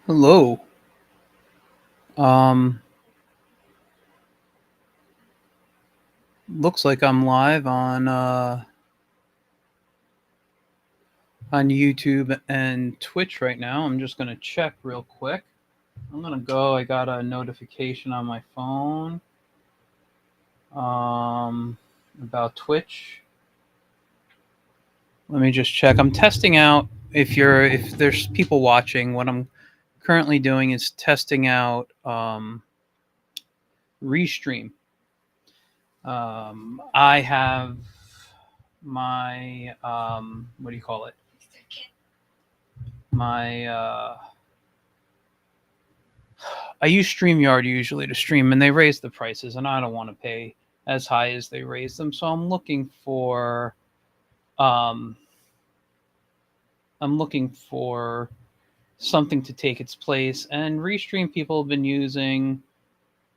Hello. Um, Looks like I'm live on YouTube and Twitch right now. I'm just gonna check real quick. I'm gonna go. I got a notification on my phone about Twitch. Let me just check. I'm testing out if there's people watching. What I'm currently doing is testing out Restream. I have my what do you call it? My I use StreamYard usually to stream, and they raise the prices, and I don't want to pay as high as they raise them. So um, I'm looking for something to take its place. And Restream people have been using.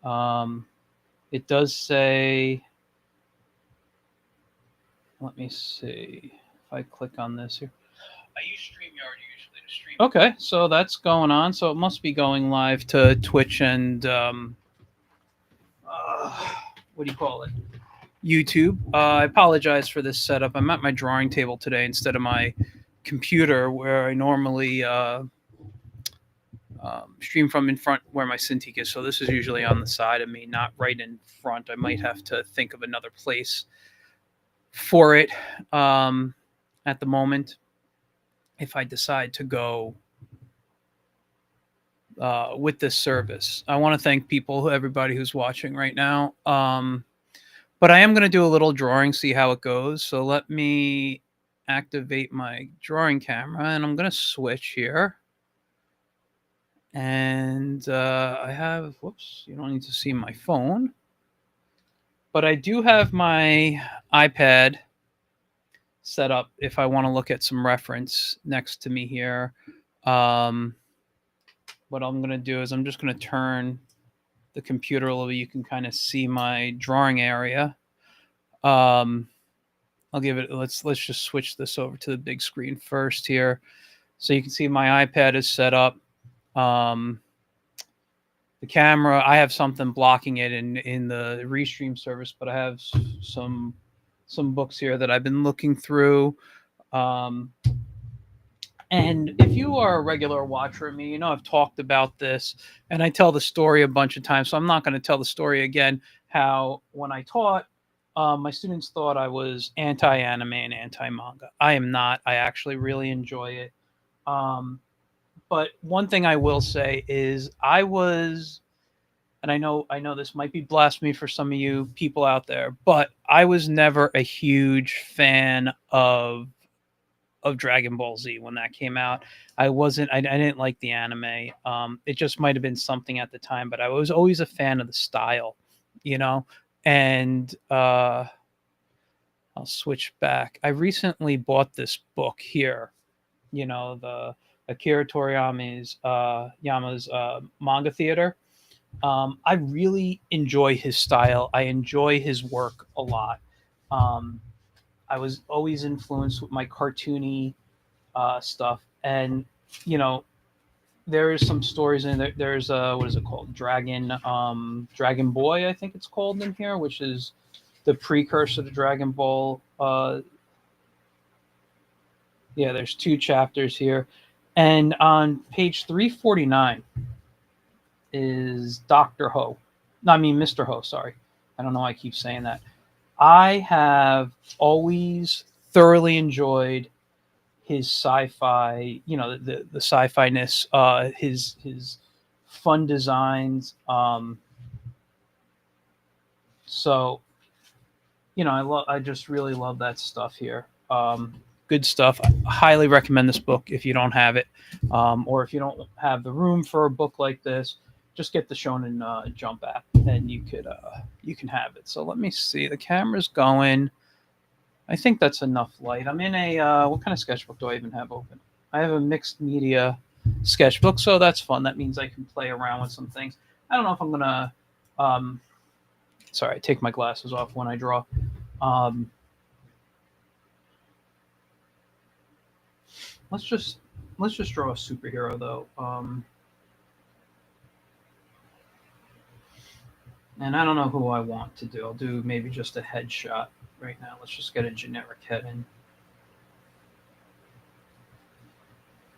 Um, it does say. Let me see if I click on this here. I use StreamYard usually to stream. Okay, so that's going on. So it must be going live to Twitch and what do you call it? YouTube. I apologize for this setup. I'm at my drawing table today instead of my computer where I normally stream from in front where my Cintiq is. So this is usually on the side of me, not right in front. I might have to think of another place for it at the moment if I decide to go with this service. I want to thank everybody who's watching right now. But I am going to do a little drawing, see how it goes. So let me activate my drawing camera, and I'm going to switch here. And I have, whoops, you don't need to see my phone. But I do have my iPad set up if I want to look at some reference next to me here. Um, what I'm going to do is I'm just going to turn the computer a little bit. You can kind of see my drawing area. I'll give it. Let's just switch this over to the big screen first here, so you can see my iPad is set up. Um, the camera, I have something blocking it in the Restream service, but I have some books here that I've been looking through. Um, and if you are a regular watcher of me, you know I've talked about this, and I tell the story a bunch of times, so I'm not going to tell the story again. How when I taught, my students thought I was anti-anime and anti-manga. I am not. I actually really enjoy it. Um, but one thing I will say is I was, and I know this might be blasphemy for some of you people out there, but I was never a huge fan of Dragon Ball Z when that came out. I wasn't. I didn't like the anime. It just might have been something at the time, but I was always a fan of the style, you know. And I'll switch back. I recently bought this book here. You know, the Akira Toriyama's Yama's manga theater. I really enjoy his style. I enjoy his work a lot. Um, I was always influenced with my cartoony stuff, and you know, there is some stories in there. There's what is it called? Dragon Boy, I think it's called in here, which is the precursor to Dragon Ball. Yeah, there's two chapters here, and on page 349 is Doctor Ho. No, I mean Mr. Ho. Sorry, I don't know why I keep saying that. I have always thoroughly enjoyed his sci-fi, you know, the sci-fi ness, his fun designs. So you know, I just really love that stuff here. Good stuff. I highly recommend this book if you don't have it, or if you don't have the room for a book like this. Just get the Shonen Jump app, and you can have it. So let me see. The camera's going. I think that's enough light. I'm in a what kind of sketchbook do I even have open? I have a mixed media sketchbook, so that's fun. That means I can play around with some things. I don't know if I'm gonna. Um, Sorry, I take my glasses off when I draw. Um, let's just let's just draw a superhero though. And I don't know who I want to do. I'll do maybe just a headshot right now. Let's just get a generic head in.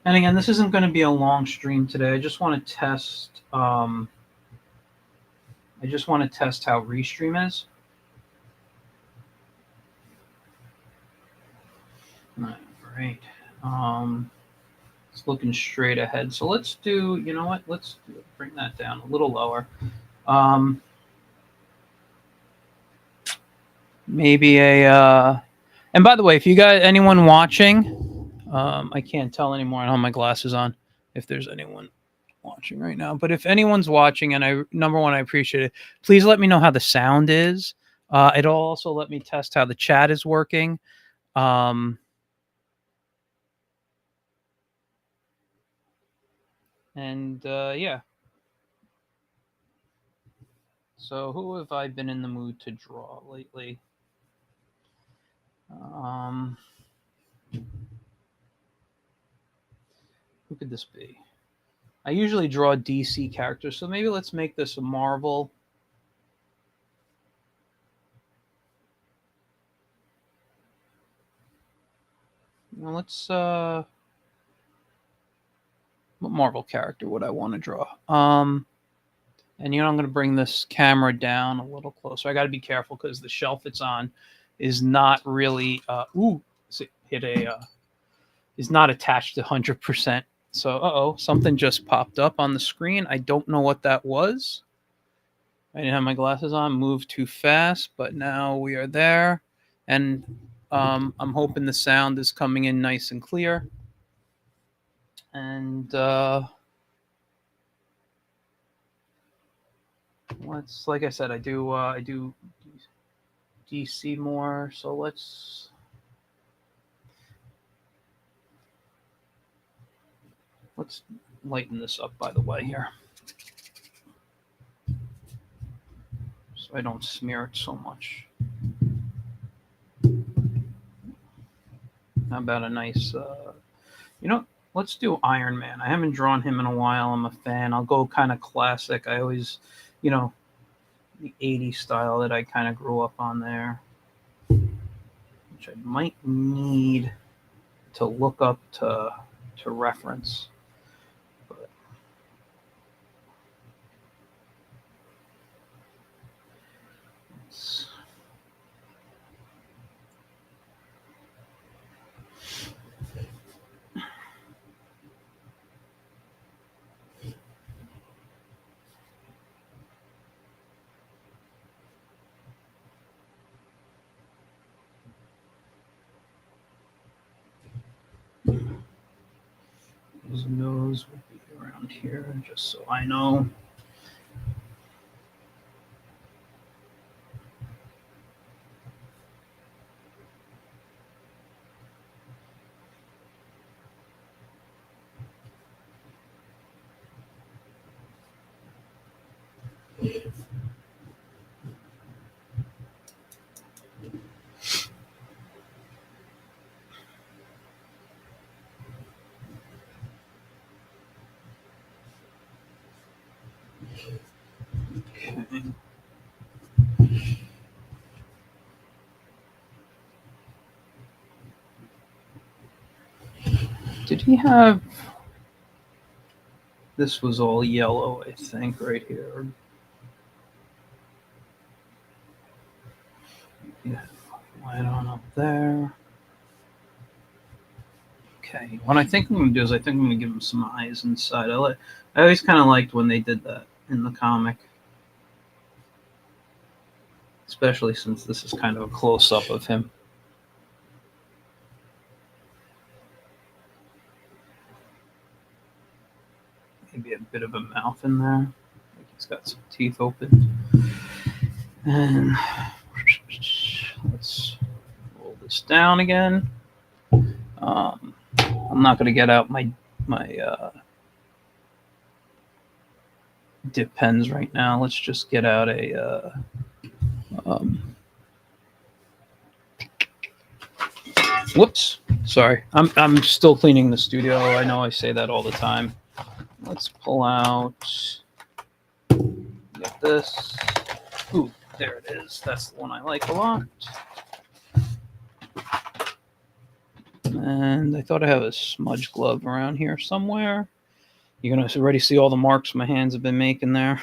And again, this isn't going to be a long stream today. I just want to test. I just want to test how Restream is. All right. It's looking straight ahead. So let's do. You know what? Let's bring that down a little lower. Maybe a. And by the way, if you guys, anyone watching, I can't tell anymore. I don't have my glasses on. If there's anyone watching right now, but if anyone's watching, and number one, I appreciate it. Please let me know how the sound is. It'll also let me test how the chat is working. And yeah. So who have I been in the mood to draw lately? Who could this be? I usually draw DC characters, so maybe let's make this a Marvel. Well, let's what Marvel character would I want to draw? And I'm going to bring this camera down a little closer. I got to be careful because the shelf it's on is not really is not attached to 100%. So something just popped up on the screen. I don't know what that was. I didn't have my glasses on, moved too fast, but now we are there. And I'm hoping the sound is coming in nice and clear. And like I said, I do DC more. So let's lighten this up, by the way, here, so I don't smear it so much. How about a nice, let's do Iron Man. I haven't drawn him in a while. I'm a fan. I'll go kind of classic. I always, the 80s style that I kind of grew up on there, which I might need to look up to reference. But his nose would be around here, just so I know. Okay. Did he have... This was all yellow, I think, right here. Yeah, white on up there. Okay, what I think I'm going to do is I think I'm going to give him some eyes inside. I always kind of liked when they did that in the comic. Especially since this is kind of a close-up of him. Maybe a bit of a mouth in there. Like he's got some teeth open. And let's roll this down again. I'm not going to get out my dip pens right now. Let's just get out a whoops, sorry. I'm still cleaning the studio. I know I say that all the time. Let's pull out, get this. Ooh, there it is. That's the one I like a lot. And I thought I have a smudge glove around here somewhere. You're going to already see all the marks my hands have been making there.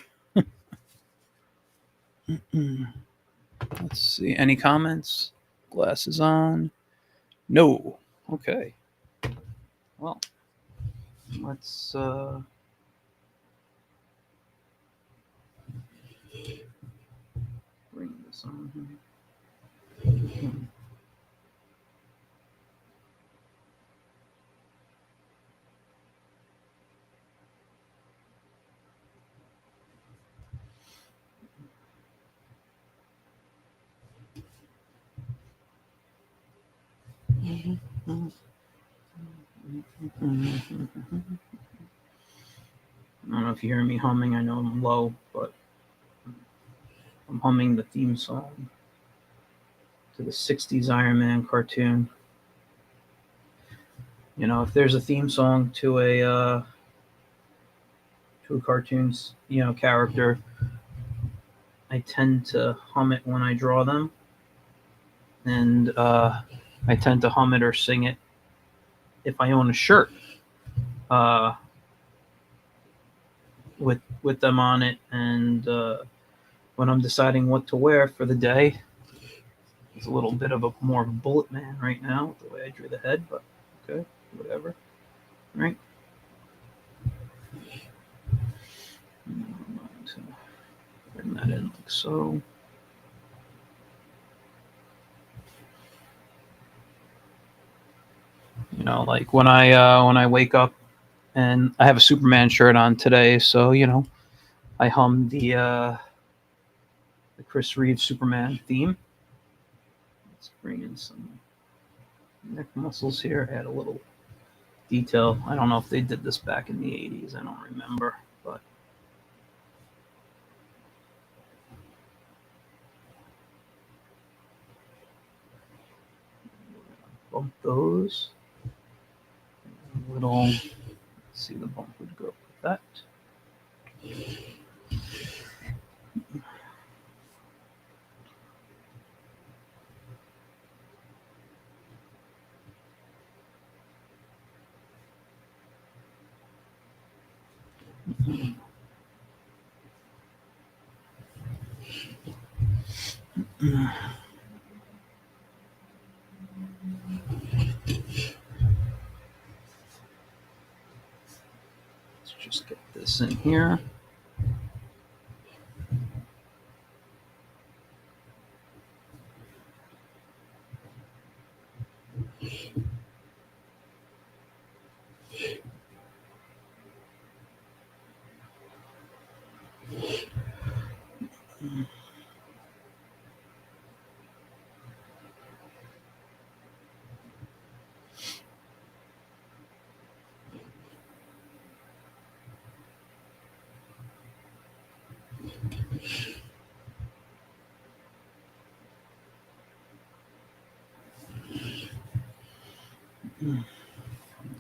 Let's see. Any comments? Glasses on? No. Okay. Well, let's bring this on here. I don't know if you hear me humming. I know I'm low, but I'm humming the theme song to the 60s Iron Man cartoon. You know, if there's a theme song to a cartoon's, you know, character, I tend to hum it when I draw them, and I tend to hum it or sing it if I own a shirt with them on it, and when I'm deciding what to wear for the day. It's a little bit of a more of a bullet man right now with the way I drew the head, but okay, whatever. All right. I'm going to bring that in like so. You know, like when I wake up and I have a Superman shirt on today, so you know, I hum the Chris Reeve Superman theme. Let's bring in some neck muscles here. Add a little detail. I don't know if they did this back in the 80s. I don't remember, but bump those. A little, let's see, the bump would go with that. Let's just get this in here.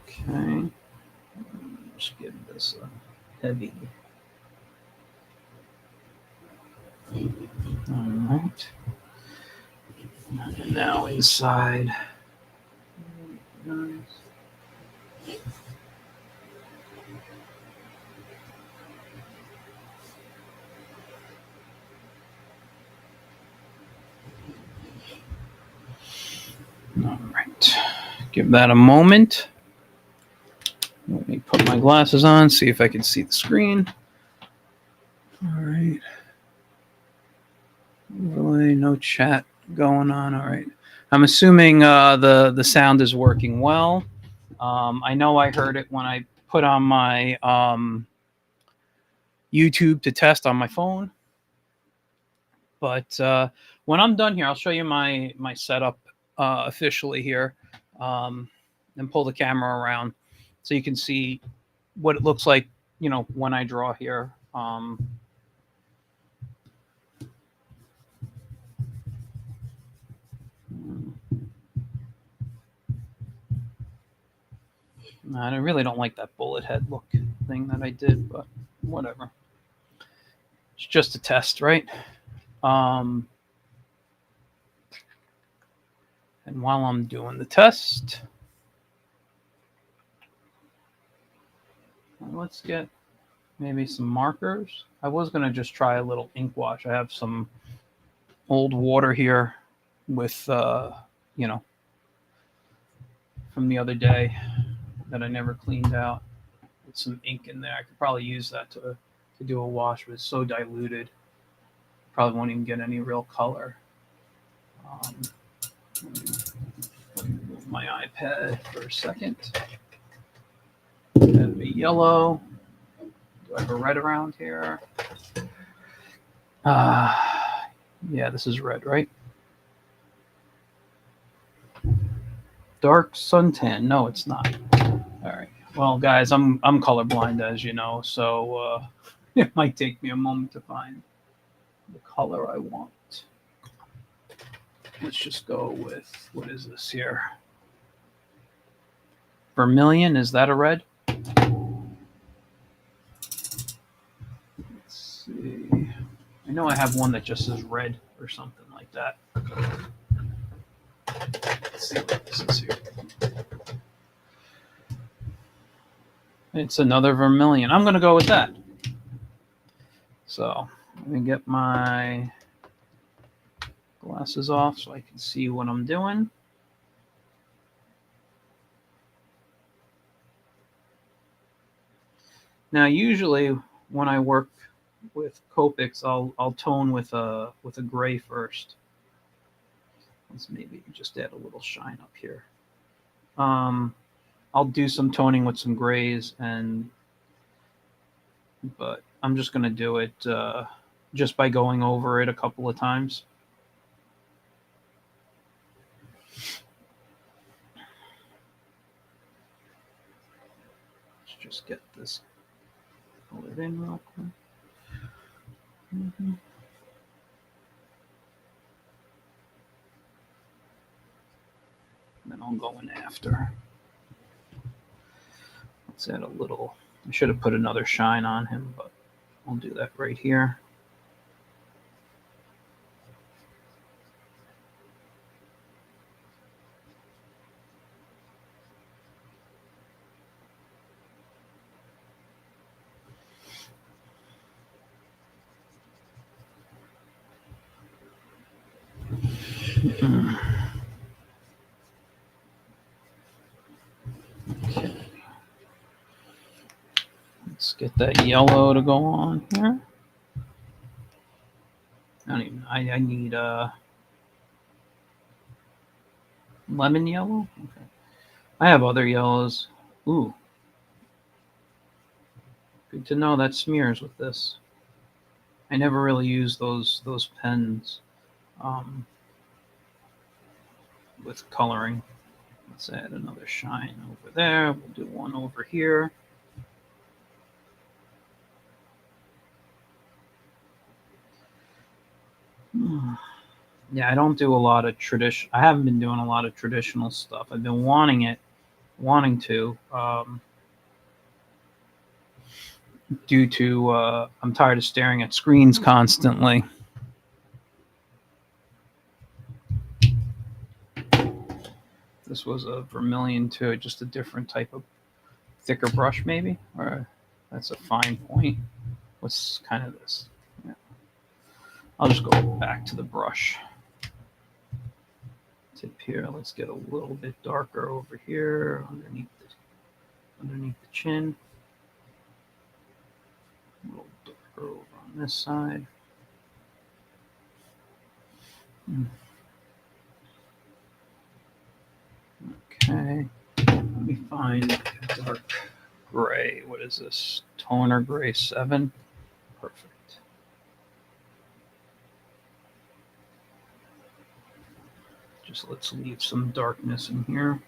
Okay. Just give this a heavy. All right. And now inside. All right. Give that a moment. Let me put my glasses on, see if I can see the screen. All right. Really, no chat going on. All right. I'm assuming the sound is working well. I know I heard it when I put on my YouTube to test on my phone. But when I'm done here, I'll show you my setup officially here, and pull the camera around so you can see what it looks like, you know, when I draw here. I really don't like that bullet head look thing that I did, but whatever. It's just a test, right? And while I'm doing the test, let's get maybe some markers. I was going to just try a little ink wash. I have some old water here with, you know, from the other day that I never cleaned out with some ink in there. I could probably use that to do a wash, but it's so diluted. Probably won't even get any real color. Let me move my iPad for a second. That'd be yellow. Do I have a red around here? Yeah, this is red, right? Dark suntan. No, it's not. All right. Well, guys, I'm colorblind, as you know, so it might take me a moment to find the color I want. Let's just go with, what is this here? Vermilion. Is that a red? Let's see. I know I have one that just says red or something like that. Let's see what this is here. It's another vermilion. I'm going to go with that. So let me get my glasses off so I can see what I'm doing. Now, usually when I work with Copics, I'll tone with a gray first. Let's maybe just add a little shine up here. I'll do some toning with some grays, but I'm just going to do it just by going over it a couple of times. Let's just get this colored in real quick. Then I'll go in after. Let's add a little. I should have put another shine on him, but I'll do that right here. Okay. Let's get that yellow to go on here. I need lemon yellow. Okay. I have other yellows. Ooh. Good to know that smears with this. I never really use those pens with coloring. Let's add another shine over there. We'll do one over here. Yeah, I don't do a lot of tradition. I haven't been doing a lot of traditional stuff. I've been wanting to, due to I'm tired of staring at screens constantly. This was a vermilion too, just a different type of thicker brush, maybe, or that's a fine point. What's kind of this? Yeah. I'll just go back to the brush tip here. Let's get a little bit darker over here underneath the chin. A little darker over on this side. Okay, let me find dark gray. What is this? Toner gray 7. Perfect. Just let's leave some darkness in here.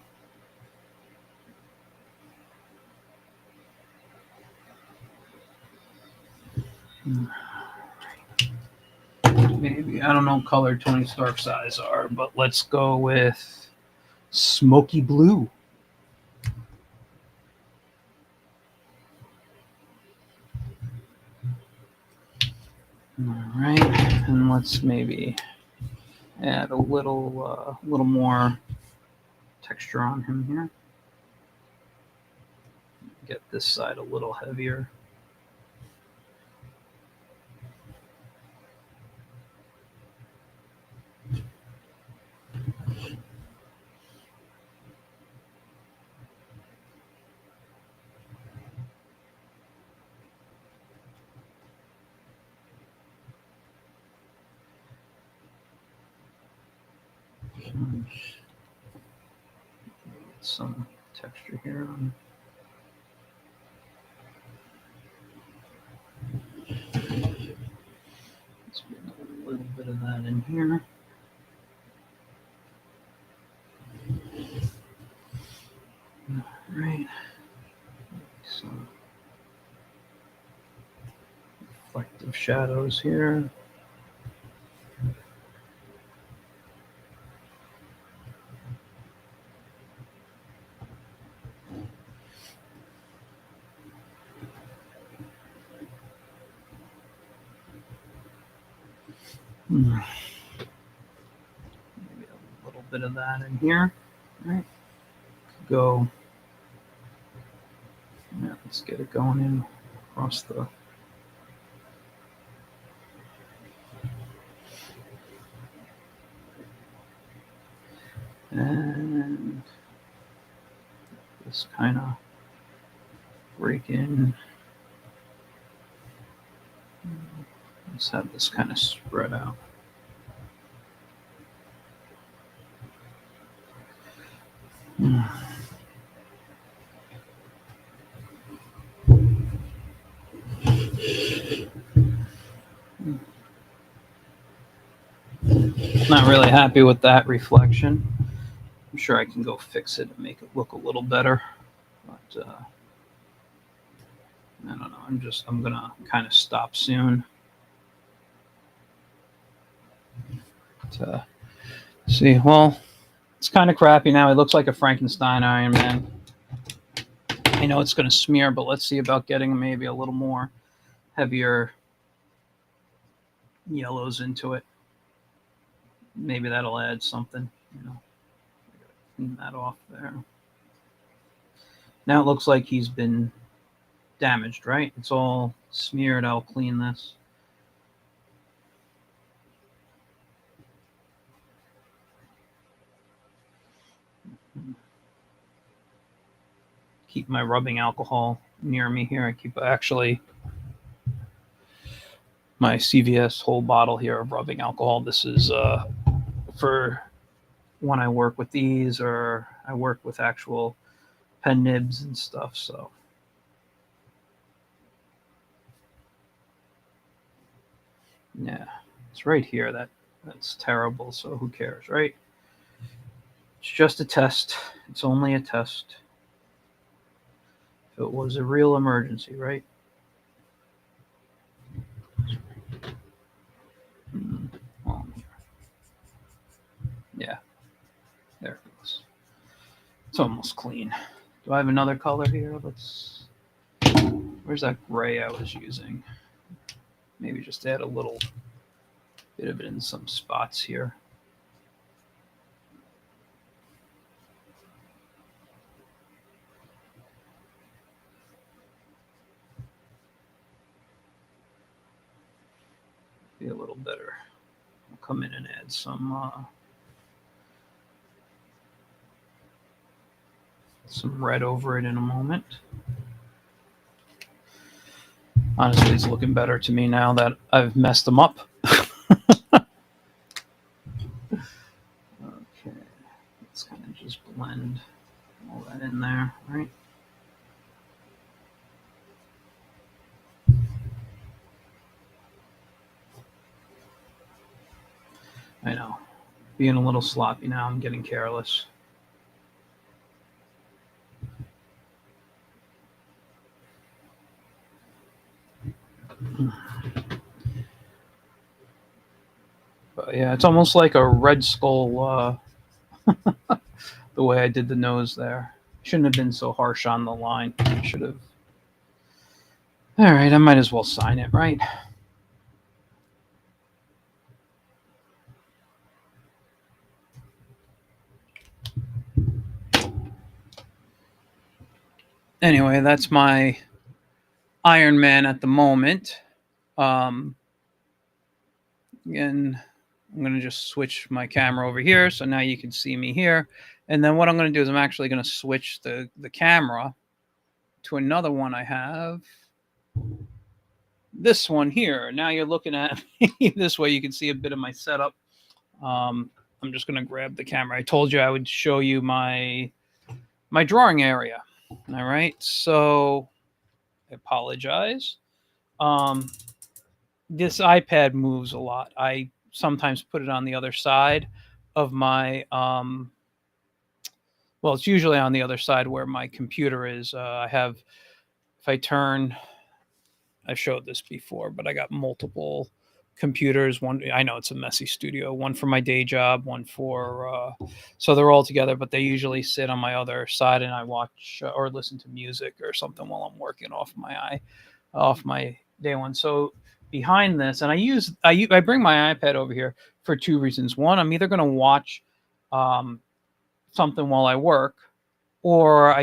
Maybe, I don't know what color Tony Stark's eyes are, but let's go with smoky blue. All right, and let's maybe add a little more texture on him here. Get this side a little heavier. Some texture here on. Let's put a little bit of that in here. All right. Some reflective shadows here. Maybe a little bit of that in here. All right. Go. Yeah, let's get it going in across the. And this kind of break in. Let's have this kind of spread out. Not really happy with that reflection. I'm sure I can go fix it and make it look a little better. But I don't know. I'm gonna kind of stop soon. To see, well, it's kind of crappy now. It looks like a Frankenstein Iron Man. I know it's gonna smear, but let's see about getting maybe a little more heavier yellows into it. Maybe that'll add something, you know. Clean that off there. Now it looks like he's been damaged, right? It's all smeared. I'll clean this. Keep my rubbing alcohol near me here. I keep actually my CVS whole bottle here of rubbing alcohol. This is for when I work with these, or I work with actual pen nibs and stuff. So yeah, it's right here. That's terrible. So who cares, right? It's just a test. It's only a test. If it was a real emergency, right? Oh, yeah, there it goes. It's almost clean. Do I have another color here? Where's that gray I was using? Maybe just add a little bit of it in some spots here. Be a little better. I'll come in and add some red over it in a moment. Honestly, it's looking better to me now that I've messed them up. Okay, let's kind of just blend all that in there, right? I know, being a little sloppy now. I'm getting careless. But yeah, it's almost like a Red Skull, the way I did the nose there. Shouldn't have been so harsh on the line. I should have. All right, I might as well sign it, right? Anyway, that's my Iron Man at the moment. Again, I'm going to just switch my camera over here. So now you can see me here. And then what I'm going to do is I'm actually going to switch the camera to another one I have. This one here. Now you're looking at me this way. You can see a bit of my setup. I'm just going to grab the camera. I told you I would show you my drawing area. All right. So I apologize. This iPad moves a lot. I sometimes put it on the other side of my well, it's usually on the other side where my computer is. I have, if I turn, I've showed this before, but I got multiple computers. One, I know it's a messy studio, one for my day job, one for, so they're all together, but they usually sit on my other side and I watch or listen to music or something while I'm working off my day one. So behind this, and I bring my iPad over here for two reasons. One, I'm either going to watch something while I work, or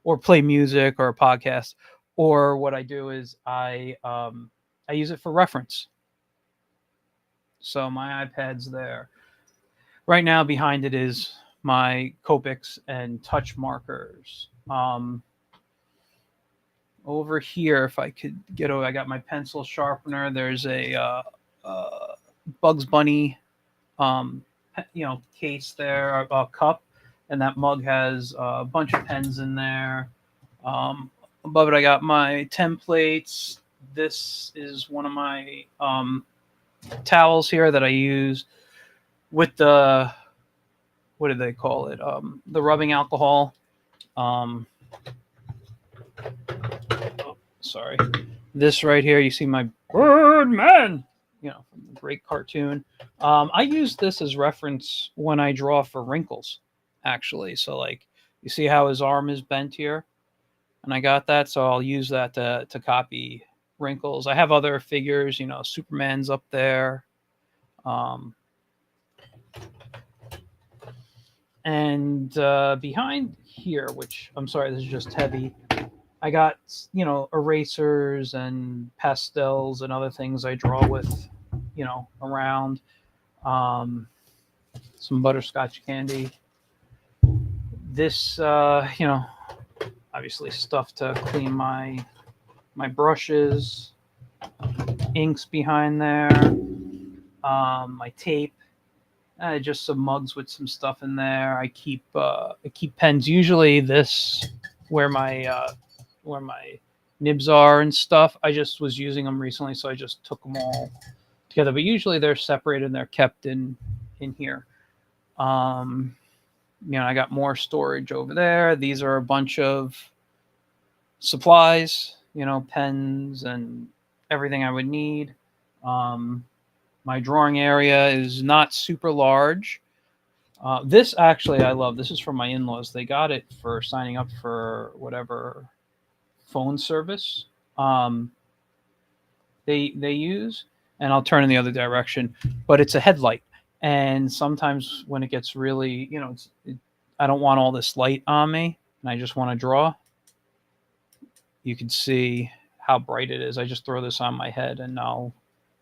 or play music or a podcast, or what I do is I use it for reference. So my iPad's there. Right now behind it is my Copics and touch markers. Over here, if I could get over, I got my pencil sharpener. There's a Bugs Bunny, case there, a cup, and that mug has a bunch of pens in there. Above it, I got my templates. This is one of my towels here that I use with the, what do they call it? The rubbing alcohol. Sorry. This right here, you see my Birdman, from the great cartoon. I use this as reference when I draw for wrinkles, actually. So, like, you see how his arm is bent here? And I got that, so I'll use that to copy wrinkles. I have other figures, Superman's up there. And behind here, which, I'm sorry, this is just heavy, I got, erasers and pastels and other things I draw with, around. Some butterscotch candy. This, obviously stuff to clean my brushes, inks behind there, my tape, just some mugs with some stuff in there. I keep pens. Usually this where my nibs are and stuff. I just was using them recently, so I just took them all together. But usually they're separated and they're kept in here. I got more storage over there. These are a bunch of supplies, pens and everything I would need. My drawing area is not super large. This actually I love. This is from my in-laws. They got it for signing up for whatever phone service they use, and I'll turn in the other direction. But it's a headlight, and sometimes when it gets really, I don't want all this light on me, and I just want to draw. You can see how bright it is. I just throw this on my head, and I'll,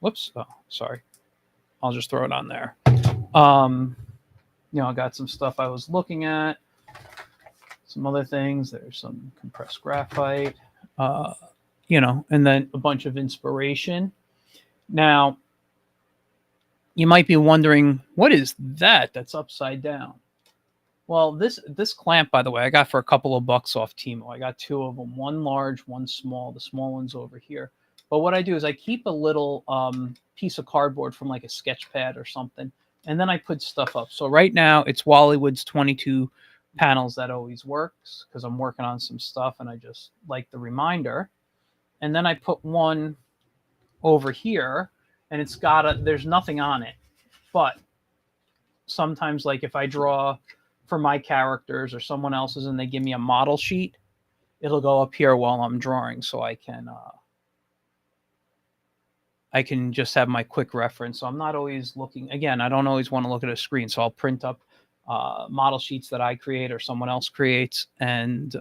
whoops, oh, sorry. I'll just throw it on there. I got some stuff I was looking at, some other things. There's some compressed graphite, and then a bunch of inspiration. Now, you might be wondering, what is that that's upside down? Well, this clamp, by the way, I got for a couple of bucks off Temu. I got two of them, one large, one small. The small one's over here. But what I do is I keep a little piece of cardboard from like a sketch pad or something, and then I put stuff up. So right now it's Wallywood's 22 panels. That always works because I'm working on some stuff and I just like the reminder. And then I put one over here, and it's got there's nothing on it. But sometimes, like if I draw for my characters or someone else's and they give me a model sheet, it'll go up here while I'm drawing, so I can just have my quick reference. So I'm not always looking, again, I don't always want to look at a screen. So I'll print up model sheets that I create or someone else creates, and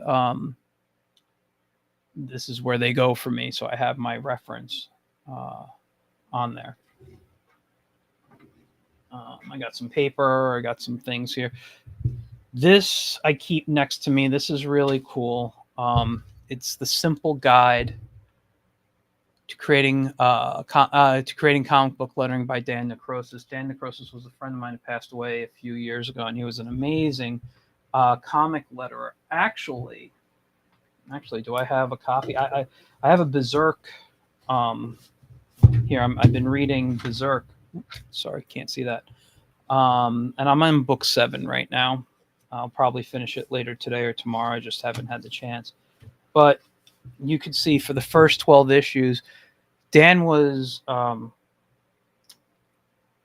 this is where they go for me. So I have my reference on there. I got some paper. I got some things here. This I keep next to me. This is really cool. It's the simple guide to creating comic book lettering by Dan Necrosis. Dan Necrosis was a friend of mine who passed away a few years ago, and he was an amazing comic letterer. Actually, do I have a copy? I have a Berserk. Here, I've been reading Berserk. Sorry, can't see that. And I'm on book 7 right now. I'll probably finish it later today or tomorrow. I just haven't had the chance. But you could see for the first 12 issues, Dan was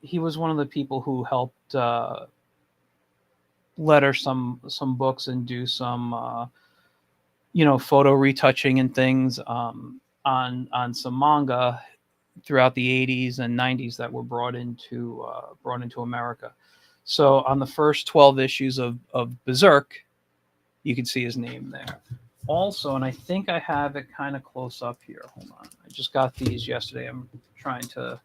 he was one of the people who helped letter some books and do some photo retouching and things on some manga throughout the 80s and 90s that were brought into America. So on the first 12 issues of Berserk, you can see his name there. Also, and I think I have it kind of close up here. Hold on. I just got these yesterday. I'm trying to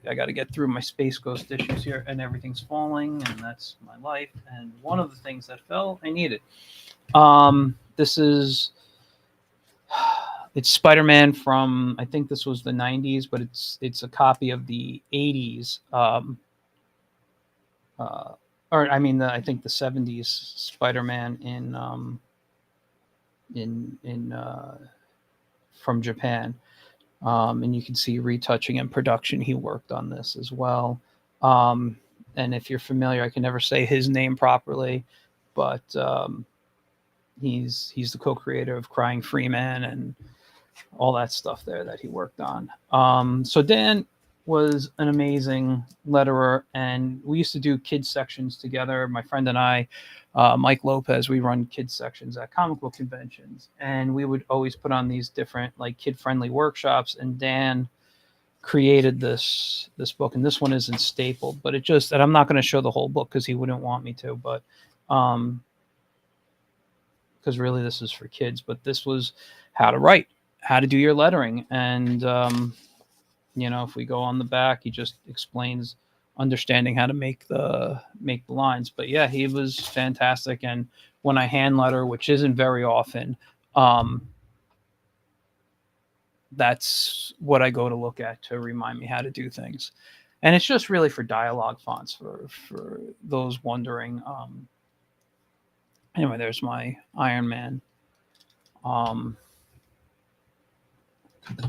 I got to get through my Space Ghost issues here, and everything's falling, and that's my life. And one of the things that fell, I needed. This is it's Spider-Man from, I think this was the 90s, but it's a copy of the 80s. I think the 70s Spider-Man in from Japan. And you can see retouching and production. He worked on this as well. And if you're familiar, I can never say his name properly, but he's the co-creator of Crying Freeman and all that stuff there that he worked on. So Dan was an amazing letterer, and we used to do kids sections together. My friend and I, Mike Lopez, we run kids sections at comic book conventions, and we would always put on these different like kid-friendly workshops. And Dan created this book, and this one isn't stapled, but and I'm not going to show the whole book because he wouldn't want me to, but because really this is for kids. But this was how to write, how to do your lettering, and if we go on the back, he just explains understanding how to make the lines. But yeah, he was fantastic. And when I hand letter, which isn't very often, that's what I go to look at to remind me how to do things. And it's just really for dialogue fonts for those wondering. Anyway, there's my Iron Man.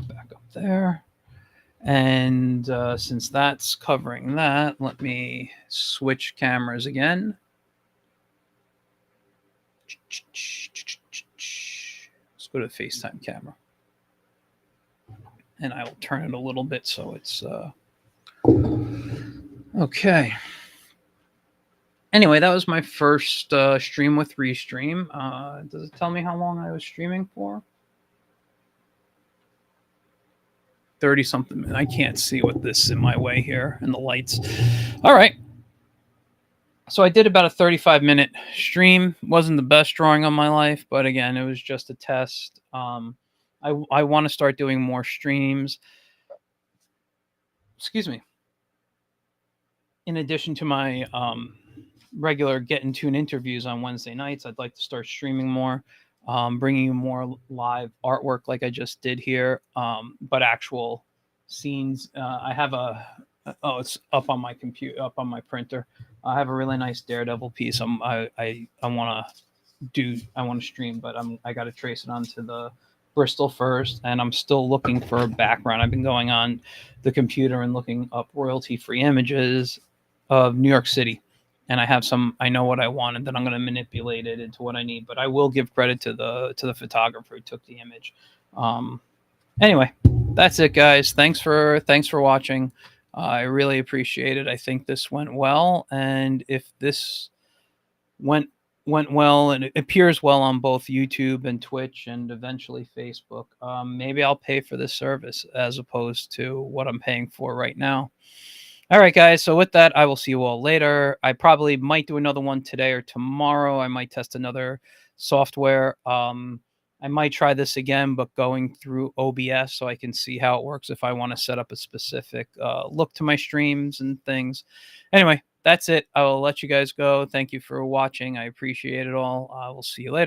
Back up there. And since that's covering that, let me switch cameras again. Let's go to the FaceTime camera. And I will turn it a little bit so it's okay. Anyway, that was my first stream with Restream. Does it tell me how long I was streaming for? 30-something minutes. I can't see with this in my way here and the lights. All right. So I did about a 35-minute stream. Wasn't the best drawing of my life, but again, it was just a test. I want to start doing more streams. Excuse me. In addition to my regular Get in Tune interviews on Wednesday nights, I'd like to start streaming more. Bringing you more live artwork like I just did here, but actual scenes. I have it's up on my computer, up on my printer. I have a really nice Daredevil piece. I want to stream, but I got to trace it onto the Bristol first, and I'm still looking for a background. I've been going on the computer and looking up royalty-free images of New York City. And I have I know what I want, and then I'm going to manipulate it into what I need. But I will give credit to the photographer who took the image. Anyway, that's it, guys. Thanks for watching. I really appreciate it. I think this went well, and if this went well and it appears well on both YouTube and Twitch and eventually Facebook, maybe I'll pay for this service as opposed to what I'm paying for right now. All right, guys. So with that, I will see you all later. I probably might do another one today or tomorrow. I might test another software. I might try this again, but going through OBS so I can see how it works if I want to set up a specific look to my streams and things. Anyway, that's it. I will let you guys go. Thank you for watching. I appreciate it all. I will see you later.